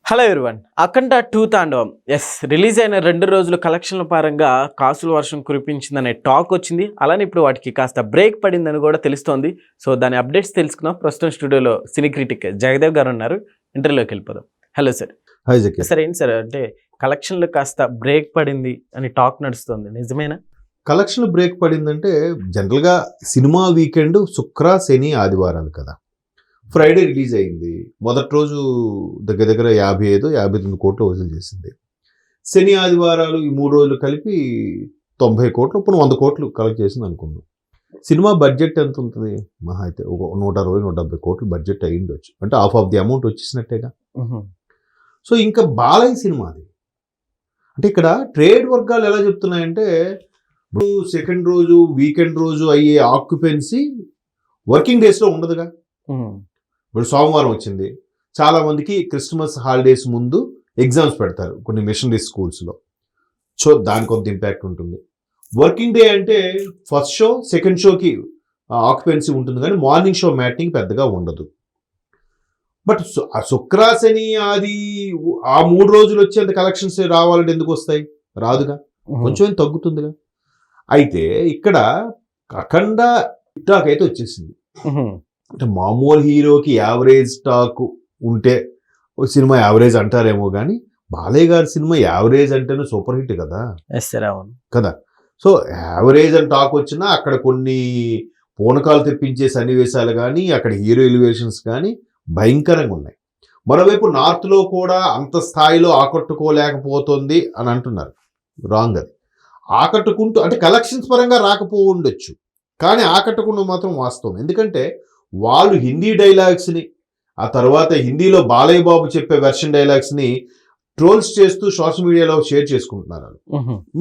Hello everyone. అఖండ 2 తాండవం release అయిన 2 రోజుల కలెక్షన్ల పరంగా కాసుల వర్షం కురిపించిందనే టాక్ వచ్చింది. అలానే ఇప్పుడు వాటికి కాస్త బ్రేక్ పడిందని కూడా తెలుస్తోంది. సో దాని అప్డేట్స్ తెలుసుకుందాం. ప్రస్తుతం స్టూడియోలో సినీ క్రిటిక్ జగదేవ్ గారు ఉన్నారు. ఇంటర్వ్యూలోకి వెళ్ళిపోదాం. Hello sir. Hi Zaki. Sir ఏంటి సార్ అంటే కలెక్షన్లు కాస్త బ్రేక్ పడింది అని టాక్ నడుస్తుంది, నిజమేనా? కలెక్షన్ బ్రేక్ పడిందంటే జనరల్గా సినిమా వీకెండ్ శుక్ర శని ఆదివారాలు కదా. ఫ్రైడే రిలీజ్ అయింది. మొదటి రోజు దగ్గర దగ్గర 55-59 కోట్లు వసూలు చేసింది. శని ఆదివారాలు ఈ 3 రోజులు కలిపి 90 కోట్లు, ఇప్పుడు 100 కోట్లు కలెక్ట్ చేసింది అనుకుందాం. సినిమా బడ్జెట్ ఎంత ఉంటుంది? మహా అయితే ఒక 160-170 కోట్లు బడ్జెట్ అయ్యి ఉండొచ్చు. అంటే హాఫ్ ఆఫ్ ది అమౌంట్ వచ్చేసినట్టేగా. సో ఇంకా బాలయ్య సినిమా అది. అంటే ఇక్కడ ట్రేడ్ వర్గాలు ఎలా చెప్తున్నాయంటే, ఇప్పుడు సెకండ్ రోజు వీకెండ్ రోజు అయ్యే ఆక్యుపెన్సీ వర్కింగ్ డేస్లో ఉండదుగా. ఇప్పుడు సోమవారం వచ్చింది, చాలామందికి క్రిస్మస్ హాలిడేస్ ముందు ఎగ్జామ్స్ పెడతారు కొన్ని మిషనరీ స్కూల్స్లో. సో దానికి కొంత ఇంపాక్ట్ ఉంటుంది. వర్కింగ్ డే అంటే ఫస్ట్ షో సెకండ్ షోకి ఆక్యుపెన్సీ ఉంటుంది, కానీ మార్నింగ్ షో మ్యాటింగ్ పెద్దగా ఉండదు. బట్ శుక్ర శని ఆది ఆ 3 రోజులు వచ్చేంత కలెక్షన్స్ రావాలంటే ఎందుకు వస్తాయి? రాదుగా, కొంచెం తగ్గుతుందిగా. అయితే ఇక్కడ అఖండ టాక్ అయితే వచ్చేసింది. అంటే మామూలు హీరోకి యావరేజ్ టాక్ ఉంటే సినిమా యావరేజ్ అంటారేమో, కానీ బాలయ్య గారి సినిమా యావరేజ్ అంటేనే సూపర్ హిట్ కదా. కదా. సో యావరేజ్ అని టాక్ వచ్చినా అక్కడ కొన్ని పూనకాలు తెప్పించే సన్నివేశాలు కానీ, అక్కడ హీరో ఎలివేషన్స్ కానీ భయంకరంగా ఉన్నాయి. మరోవైపు నార్త్లో కూడా అంత స్థాయిలో ఆకట్టుకోలేకపోతుంది అని అంటున్నారు. రాంగ్ అది. ఆకట్టుకుంటూ అంటే కలెక్షన్స్ పరంగా రాకపోవచ్చు, కానీ ఆకట్టుకుంటూ మాత్రం వాస్తవం. ఎందుకంటే వాళ్ళు హిందీ డైలాగ్స్ని, ఆ తర్వాత హిందీలో బాలయ్య బాబు చెప్పే వెర్షన్ డైలాగ్స్ని ట్రోల్స్ చేస్తూ సోషల్ మీడియాలో షేర్ చేసుకుంటున్నారు.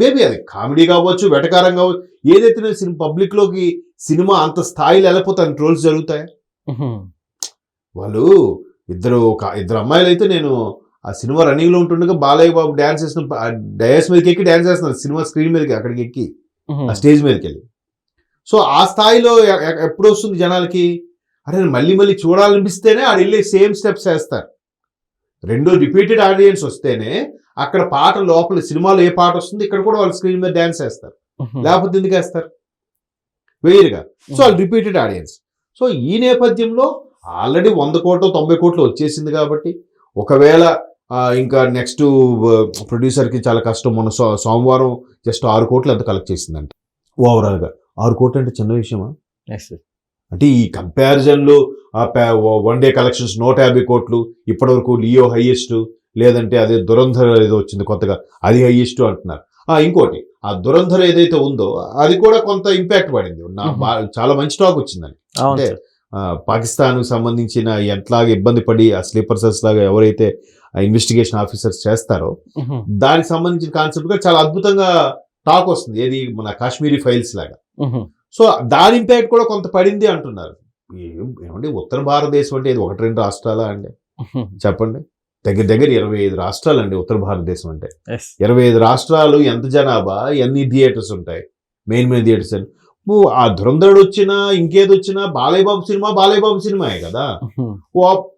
మేబీ అది కామెడీ కావచ్చు, వెటకారం కావచ్చు, ఏదైతే పబ్లిక్లోకి సినిమా అంత స్థాయిలో వెళ్ళిపోతే ట్రోల్స్ జరుగుతాయా? వాళ్ళు ఇద్దరు అమ్మాయిలు అయితే, నేను ఆ సినిమా రన్నింగ్లో ఉంటుండగా బాలయ్య బాబు డ్యాన్స్ చేసిన డయాస్ మీదకి ఎక్కి డ్యాన్స్ చేస్తున్నారు, సినిమా స్క్రీన్ మీదకి అక్కడికి ఎక్కి ఆ స్టేజ్ మీదకి వెళ్ళి. సో ఆ స్థాయిలో ఎప్పుడు వస్తుంది జనాలకి? అరే మళ్ళీ మళ్ళీ చూడాలనిపిస్తేనే ఆడ వెళ్ళి సేమ్ స్టెప్స్ వేస్తారు. రెండో రిపీటెడ్ ఆడియన్స్ వస్తేనే అక్కడ పాట లోపల సినిమాలో ఏ పాట వస్తుంది ఇక్కడ కూడా వాళ్ళు స్క్రీన్ మీద డ్యాన్స్ వేస్తారు. లేకపోతే ఎందుకు వేస్తారు? వేయరుగా. సో వాళ్ళు రిపీటెడ్ ఆడియన్స్. సో ఈ నేపథ్యంలో ఆల్రెడీ 100 కోట్లు 90 కోట్లు వచ్చేసింది కాబట్టి, ఒకవేళ ఇంకా నెక్స్ట్ ప్రొడ్యూసర్కి చాలా కష్టం. మొన్న సోమవారం జస్ట్ 6 కోట్లు ఎంత కలెక్ట్ చేసిందంట ఓవరాల్గా. 6 కోట్లు అంటే చిన్న విషయమా? అంటే ఈ కంపారిజన్లో వన్ డే కలెక్షన్స్ 150 కోట్లు, ఇప్పటివరకు లియో హైయెస్ట్, లేదంటే అదే దురంధర్ ఏదో వచ్చింది కొత్తగా, అది హైయెస్ట్ అంటున్నారు. ఇంకోటి ఆ దురంధర్ ఏదైతే ఉందో అది కూడా కొంత ఇంపాక్ట్ పడింది. చాలా మంచి టాక్ వచ్చిందని. అంటే పాకిస్తాన్కి సంబంధించిన ఎట్లాగా ఇబ్బంది పడి ఆ స్లీపర్ సెల్స్ లాగా ఎవరైతే ఇన్వెస్టిగేషన్ ఆఫీసర్స్ చేస్తారో దానికి సంబంధించిన కాన్సెప్ట్ గా చాలా అద్భుతంగా టాక్ వస్తుంది. ఏది మన కాశ్మీరీ ఫైల్స్ లాగా. సో దాని ఇంపాక్ట్ కూడా కొంత పడింది అంటున్నారు. ఏమంటే ఉత్తర భారతదేశం అంటే ఇది 1-2 రాష్ట్రాలా అండి? చెప్పండి. దగ్గర దగ్గర 25 రాష్ట్రాలు అండి ఉత్తర భారతదేశం అంటే. 25 రాష్ట్రాలు, ఎంత జనాభా, ఎన్ని థియేటర్స్ ఉంటాయి, మెయిన్ థియేటర్స్ అని. ఆ దురంధరుడు వచ్చినా ఇంకేది వచ్చినా బాలయ్య బాబు సినిమాయే కదా.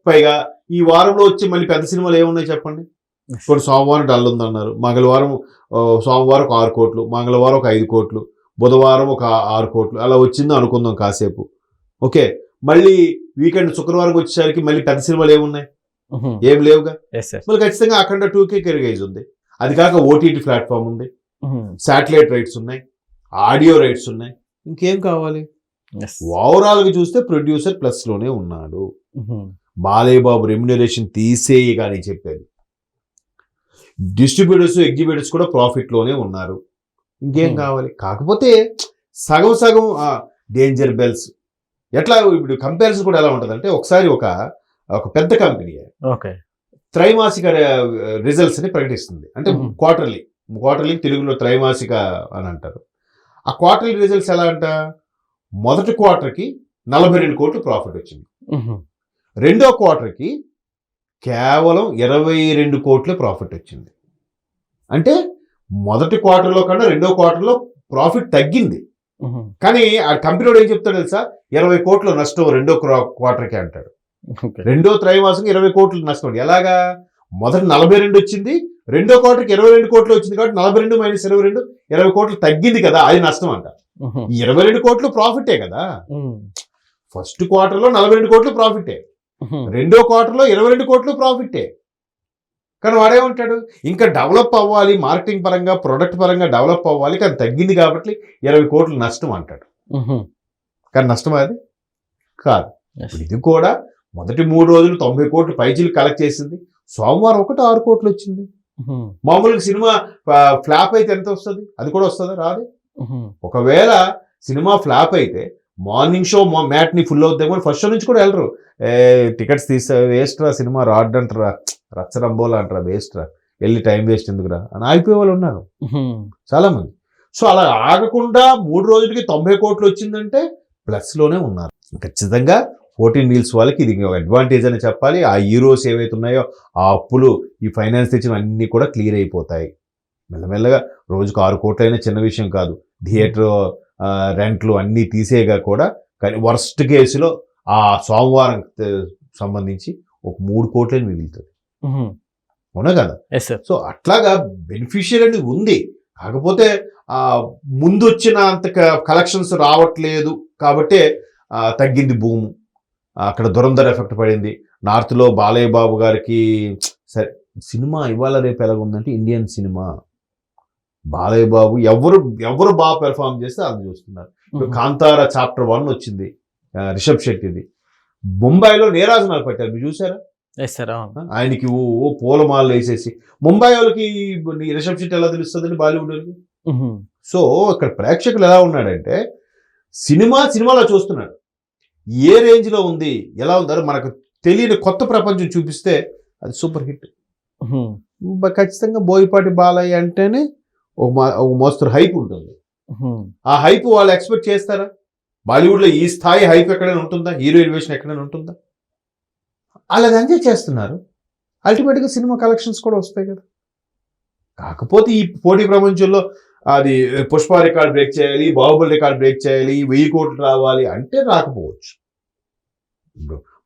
పైగా ఈ వారంలో వచ్చి మళ్ళీ పెద్ద సినిమాలు ఏమున్నాయి చెప్పండి? ఇప్పుడు సోమవారం డల్ ఉందన్నారు, సోమవారం 6 కోట్లు, మంగళవారం 5 కోట్లు, బుధవారం 6 కోట్లు అలా వచ్చింది అనుకుందాం కాసేపు. ఓకే, మళ్ళీ వీకెండ్ శుక్రవారం వచ్చేసరికి మళ్ళీ పెద్ద సినిమాలు ఏమున్నాయి? ఏం లేవుగా. మళ్ళీ ఖచ్చితంగా అఖండ 2కే కెరిగేజ్ ఉంది. అది కాక ఓటీటీ ప్లాట్ఫామ్ ఉంది, శాటిలైట్ రైట్స్ ఉన్నాయి, ఆడియో రైట్స్ ఉన్నాయి, ఇంకేం కావాలి? ఓవరాల్ గా చూస్తే ప్రొడ్యూసర్ ప్లస్ లోనే ఉన్నాడు. బాలయ్య బాబు రెమ్యునరేషన్ తీసేయి కానీ చెప్పేది. డిస్ట్రిబ్యూటర్స్ ఎగ్జిబ్యూటర్స్ కూడా ప్రాఫిట్ లోనే ఉన్నారు. ఇంకేం కావాలి? కాకపోతే సగం డేంజర్ బెల్స్ ఎట్లా ఇప్పుడు కంపారిజన్ కూడా ఎలా ఉంటుంది అంటే, ఒకసారి ఒక పెద్ద కంపెనీ త్రైమాసిక రిజల్ట్స్ అని ప్రకటిస్తుంది. అంటే క్వార్టర్లీ తెలుగులో త్రైమాసిక అని అంటారు. ఆ క్వార్టర్లీ రిజల్ట్స్ ఎలా అంట, మొదటి క్వార్టర్కి 42 కోట్లు ప్రాఫిట్ వచ్చింది, రెండో క్వార్టర్కి కేవలం 22 కోట్ల ప్రాఫిట్ వచ్చింది. అంటే మొదటి క్వార్టర్లో కన్నా రెండో క్వార్టర్లో ప్రాఫిట్ తగ్గింది. కానీ ఆ కంపెనీ ఏం చెప్తాడు తెలుసా? 20 కోట్ల నష్టం రెండో క్వార్టర్కి అంటాడు. రెండో త్రైమాసికం 20 కోట్లు నష్టం. ఎలాగా? మొదటి 42 వచ్చింది, రెండో క్వార్టర్కి 22 కోట్లు వచ్చింది కాబట్టి 42 మైనస్ 22 20 కోట్లు తగ్గింది కదా, అది నష్టం అంట. 22 కోట్లు ప్రాఫిటే కదా. ఫస్ట్ క్వార్టర్లో 42 కోట్లు ప్రాఫిటే, రెండో క్వార్టర్లో 22 కోట్లు ప్రాఫిటే. కానీ వాడేమంటాడు, ఇంకా డెవలప్ అవ్వాలి, మార్కెటింగ్ పరంగా ప్రొడక్ట్ పరంగా డెవలప్ అవ్వాలి, కానీ తగ్గింది కాబట్టి 20 కోట్లు నష్టం అంటాడు. కానీ నష్టం అది కాదు. ఇది కూడా మొదటి 3 రోజులు 90 కోట్లు పైచీలు కలెక్ట్ చేసింది, సోమవారం ఒకటి 6 కోట్లు వచ్చింది. మామూలుగా సినిమా ఫ్లాప్ అయితే ఎంత వస్తుంది, అది కూడా వస్తుందా, రాదు. ఒకవేళ సినిమా ఫ్లాప్ అయితే మార్నింగ్ షో మ్యాట్ని ఫుల్ అవుతాయి కానీ ఫస్ట్ షో నుంచి కూడా వెళ్ళరు. టికెట్స్ తీస్తే వేస్ట్ రా, సినిమా రాడ్డంటారా, రచ్చరంబోలా అంటారా, వేస్ట్ రా, వెళ్ళి టైం వేస్ట్ ఎందుకురా అని ఆగిపోయే వాళ్ళు ఉన్నారు చాలా మంది. సో అలా ఆగకుండా 3 రోజులకి 90 కోట్లు వచ్చిందంటే ప్లస్లోనే ఉన్నారు. ఖచ్చితంగా 14 వీల్స్ వాళ్ళకి ఇది అడ్వాంటేజ్ అని చెప్పాలి. ఆ హీరోస్ ఏవైతే ఉన్నాయో ఆ అప్పులు, ఈ ఫైనాన్స్ తెచ్చిన అన్నీ కూడా క్లియర్ అయిపోతాయి మెల్లమెల్లగా. రోజుకు 6 కోట్లు అయినా చిన్న విషయం కాదు. థియేటర్ రెంట్లు అన్నీ తీసేగా కూడా, కానీ వర్స్ట్ కేసులో ఆ సోమవారం సంబంధించి ఒక 3 కోట్లని మిగులుతుంది, అవునా కదా. సో అట్లాగా బెనిఫిషియల్ అనేది ఉంది. కాకపోతే ముందు వచ్చిన అంత కలెక్షన్స్ రావట్లేదు కాబట్టే తగ్గింది భూము. అక్కడ దురంధర్ ఎఫెక్ట్ పడింది. నార్త్లో బాలయ్య బాబు గారికి సరే సినిమా ఇవాళ రేపు ఎలాగుందంటే ఇండియన్ సినిమా, బాలయ్య బాబు ఎవరు బాగా పెర్ఫార్మ్ చేస్తే అది చూస్తున్నారు. కాంతార చాప్టర్ 1 వచ్చింది, రిషబ్ శెట్టిది. ముంబైలో నీరాజనాలు పెట్టారు, మీరు చూసారా? ఆయనకి ఓ పూలమాలలు వేసేసి. ముంబై వాళ్ళకి రిషబ్ శెట్టి ఎలా తెలుస్తుందండి బాలీవుడ్ వాళ్ళకి? సో ఇక్కడ ప్రేక్షకులు ఎలా ఉన్నాడంటే సినిమాలో చూస్తున్నాడు, ఏ రేంజ్లో ఉంది, ఎలా ఉందో మనకు తెలియని కొత్త ప్రపంచం చూపిస్తే అది సూపర్ హిట్. ఖచ్చితంగా బోయపాటి బాలయ్య అంటేనే ఒక మోస్తరు హైప్ ఉంటుంది. ఆ హైప్ వాళ్ళు ఎక్స్పెక్ట్ చేస్తారా? బాలీవుడ్లో ఈ స్థాయి హైప్ ఎక్కడైనా ఉంటుందా? హీరో ఎలివేషన్ ఎక్కడైనా ఉంటుందా? అలాగ ఎంజాయ్ చేస్తున్నారు. అల్టిమేట్గా సినిమా కలెక్షన్స్ కూడా వస్తాయి కదా. కాకపోతే ఈ పోటీ ప్రపంచంలో అది పుష్ప రికార్డ్ బ్రేక్ చేయాలి, బాహుబలి రికార్డ్ బ్రేక్ చేయాలి, 1000 కోట్లు రావాలి అంటే రాకపోవచ్చు.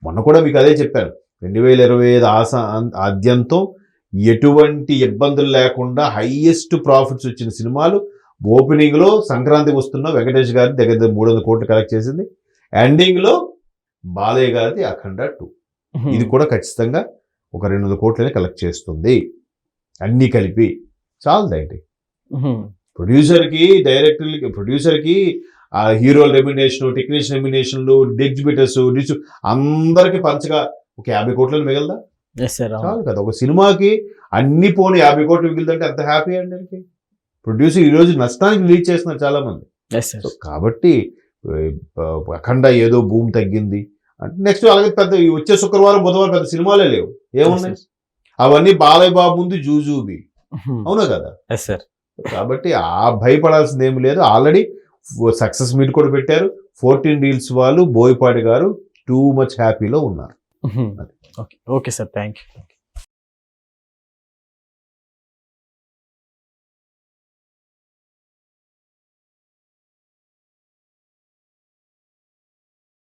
మొన్న కూడా మీకు అదే చెప్పాను, 2025 ఆద్యంతం ఎటువంటి ఇబ్బందులు లేకుండా హైయెస్ట్ ప్రాఫిట్స్ వచ్చిన సినిమాలు ఓపెనింగ్లో సంక్రాంతికి వస్తున్న వెంకటేష్ గారి దగ్గర 300 కోట్లు కలెక్ట్ చేసింది. ఎండింగ్లో బాలయ్య గారిది అఖండ 2, ఇది కూడా ఖచ్చితంగా ఒక 200 కోట్లనే కలెక్ట్ చేస్తుంది. అన్నీ కలిపి చాలదండి. ప్రొడ్యూసర్కి, డైరెక్టర్లకి, ప్రొడ్యూసర్కి హీరోల రెమ్యునేషన్, టెక్నీషియన్ రెమ్యునేషన్లు, ఎగ్జిబిటర్స్, అందరికి పంచగా ఒక 50 కోట్లను మిగలదా? చాలు కదా. ఒక సినిమాకి అన్ని పోనీ 50 కోట్లు మిగిలిదంటే ఎంత హ్యాపీ అండి. ప్రొడ్యూసర్ ఈరోజు నష్టానికి రిలీజ్ చేస్తున్నారు చాలా మంది. కాబట్టి అఖండ ఏదో భూమి తగ్గింది అంటే నెక్స్ట్ అలాగే పెద్ద వచ్చే శుక్రవారం బుధవారం పెద్ద సినిమాలే లేవు, ఏమున్నాయి అవన్నీ బాలయ్య బాబు ముందు జూజూబి, అవునా కదా. కాబట్టి భయపడాల్సింది ఏమి లేదు. ఆల్రెడీ సక్సెస్ మీట్ కూడా పెట్టారు 14 రీల్స్ వాళ్ళు. బోయపాటి గారు టూ మచ్ హ్యాపీలో ఉన్నారు. Okay sir, thank you.